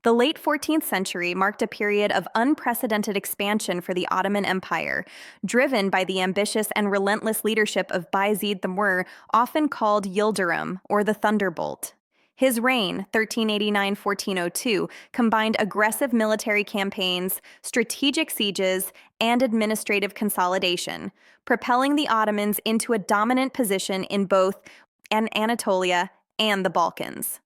The late 14th century marked a period of unprecedented expansion for the Ottoman Empire, driven by the ambitious and relentless leadership of Bayezid Timur, often called Yildirim, or the Thunderbolt. His reign, 1389–1402, combined aggressive military campaigns, strategic sieges, and administrative consolidation, propelling the Ottomans into a dominant position in both Anatolia and the Balkans.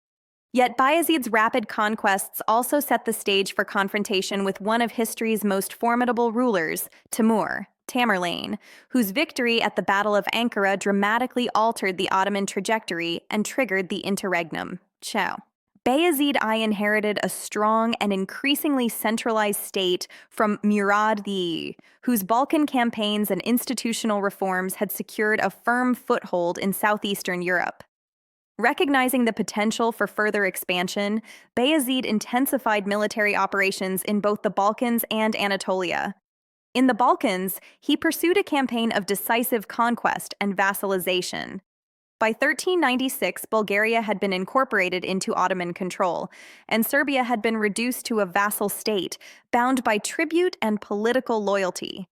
Yet Bayezid's rapid conquests also set the stage for confrontation with one of history's most formidable rulers, Tamerlane, whose victory at the Battle of Ankara dramatically altered the Ottoman trajectory and triggered the interregnum. Bayezid I inherited a strong and increasingly centralized state from Murad II, whose Balkan campaigns and institutional reforms had secured a firm foothold in southeastern Europe. Recognizing the potential for further expansion, Bayezid intensified military operations in both the Balkans and Anatolia. In the Balkans, he pursued a campaign of decisive conquest and vassalization. By 1396, Bulgaria had been incorporated into Ottoman control, and Serbia had been reduced to a vassal state, bound by tribute and political loyalty.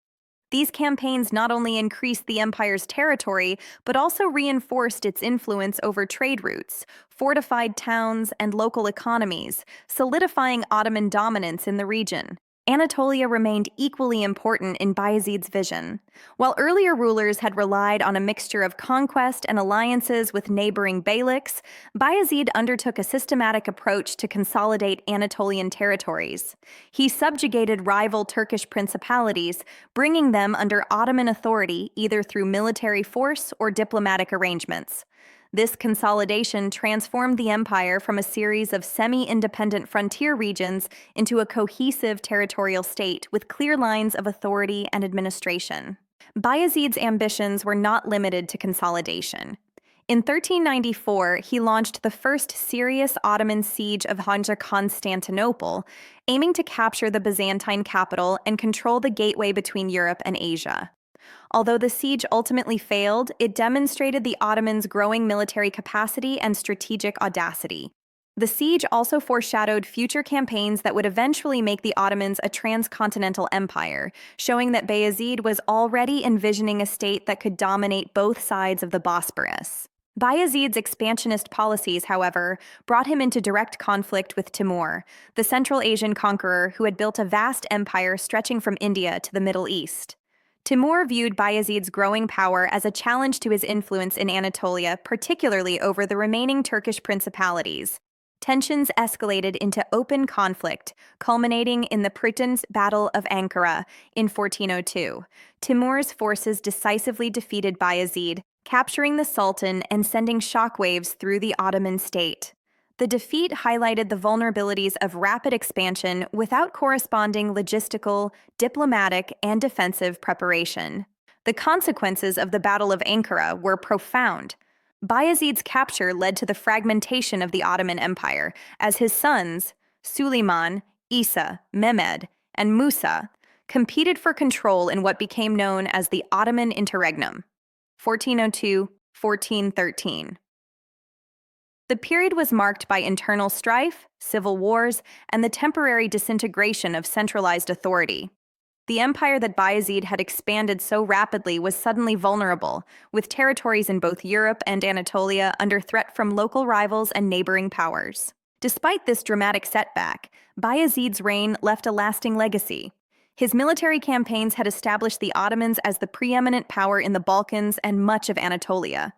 These campaigns not only increased the empire's territory, but also reinforced its influence over trade routes, fortified towns, and local economies, solidifying Ottoman dominance in the region. Anatolia remained equally important in Bayezid's vision. While earlier rulers had relied on a mixture of conquest and alliances with neighboring beyliks, Bayezid undertook a systematic approach to consolidate Anatolian territories. He subjugated rival Turkish principalities, bringing them under Ottoman authority either through military force or diplomatic arrangements. This consolidation transformed the empire from a series of semi-independent frontier regions into a cohesive territorial state with clear lines of authority and administration. Bayezid's ambitions were not limited to consolidation. In 1394, he launched the first serious Ottoman siege of Constantinople, aiming to capture the Byzantine capital and control the gateway between Europe and Asia. Although the siege ultimately failed, it demonstrated the Ottomans' growing military capacity and strategic audacity. The siege also foreshadowed future campaigns that would eventually make the Ottomans a transcontinental empire, showing that Bayezid was already envisioning a state that could dominate both sides of the Bosporus. Bayezid's expansionist policies, however, brought him into direct conflict with Timur, the Central Asian conqueror who had built a vast empire stretching from India to the Middle East. Timur viewed Bayezid's growing power as a challenge to his influence in Anatolia, particularly over the remaining Turkish principalities. Tensions escalated into open conflict, culminating in the Pritin's Battle of Ankara in 1402. Timur's forces decisively defeated Bayezid, capturing the Sultan and sending shockwaves through the Ottoman state. The defeat highlighted the vulnerabilities of rapid expansion without corresponding logistical, diplomatic, and defensive preparation. The consequences of the Battle of Ankara were profound. Bayezid's capture led to the fragmentation of the Ottoman Empire, as his sons, Suleiman, Isa, Mehmed, and Musa, competed for control in what became known as the Ottoman Interregnum, 1402–1413. The period was marked by internal strife, civil wars, and the temporary disintegration of centralized authority. The empire that Bayezid had expanded so rapidly was suddenly vulnerable, with territories in both Europe and Anatolia under threat from local rivals and neighboring powers. Despite this dramatic setback, Bayezid's reign left a lasting legacy. His military campaigns had established the Ottomans as the preeminent power in the Balkans and much of Anatolia.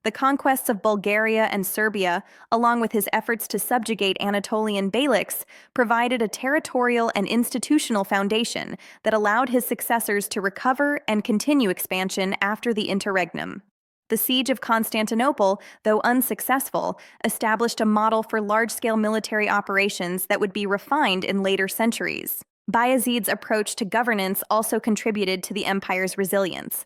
The conquests of Bulgaria and Serbia, along with his efforts to subjugate Anatolian beyliks, provided a territorial and institutional foundation that allowed his successors to recover and continue expansion after the interregnum. The siege of Constantinople, though unsuccessful, established a model for large-scale military operations that would be refined in later centuries. Bayezid's approach to governance also contributed to the empire's resilience.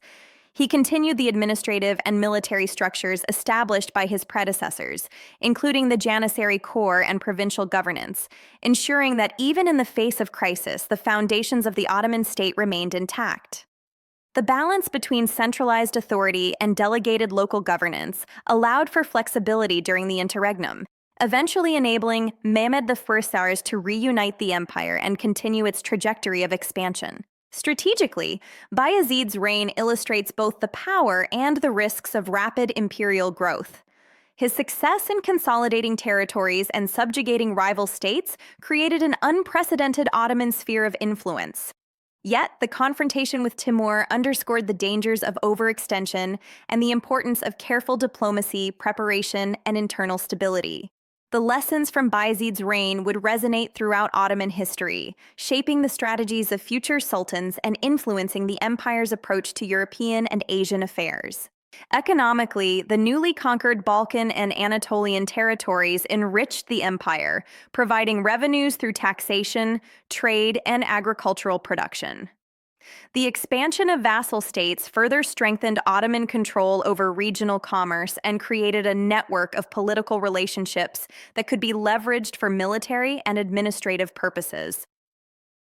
He continued the administrative and military structures established by his predecessors, including the Janissary Corps and provincial governance, ensuring that even in the face of crisis, the foundations of the Ottoman state remained intact. The balance between centralized authority and delegated local governance allowed for flexibility during the interregnum, eventually enabling Mehmed I to reunite the empire and continue its trajectory of expansion. Strategically, Bayezid's reign illustrates both the power and the risks of rapid imperial growth. His success in consolidating territories and subjugating rival states created an unprecedented Ottoman sphere of influence. Yet, the confrontation with Timur underscored the dangers of overextension and the importance of careful diplomacy, preparation, and internal stability. The lessons from Bayezid's reign would resonate throughout Ottoman history, shaping the strategies of future sultans and influencing the empire's approach to European and Asian affairs. Economically, the newly conquered Balkan and Anatolian territories enriched the empire, providing revenues through taxation, trade, and agricultural production. The expansion of vassal states further strengthened Ottoman control over regional commerce and created a network of political relationships that could be leveraged for military and administrative purposes.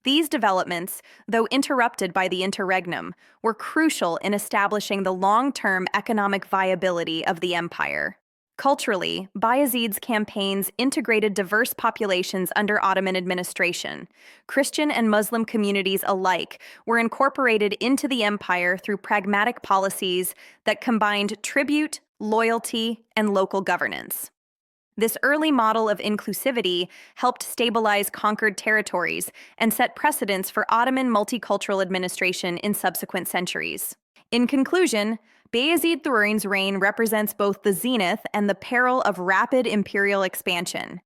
These developments, though interrupted by the interregnum, were crucial in establishing the long-term economic viability of the empire. Culturally, Bayezid's campaigns integrated diverse populations under Ottoman administration. Christian and Muslim communities alike were incorporated into the empire through pragmatic policies that combined tribute, loyalty, and local governance. This early model of inclusivity helped stabilize conquered territories and set precedents for Ottoman multicultural administration in subsequent centuries. In conclusion, Bayezid III's reign represents both the zenith and the peril of rapid imperial expansion.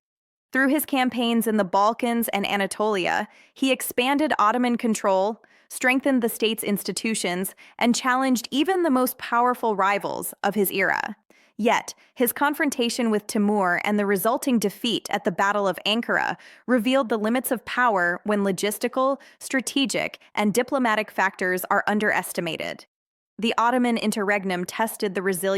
Through his campaigns in the Balkans and Anatolia, he expanded Ottoman control, strengthened the state's institutions, and challenged even the most powerful rivals of his era. Yet, his confrontation with Timur and the resulting defeat at the Battle of Ankara revealed the limits of power when logistical, strategic, and diplomatic factors are underestimated. The Ottoman interregnum tested the resilience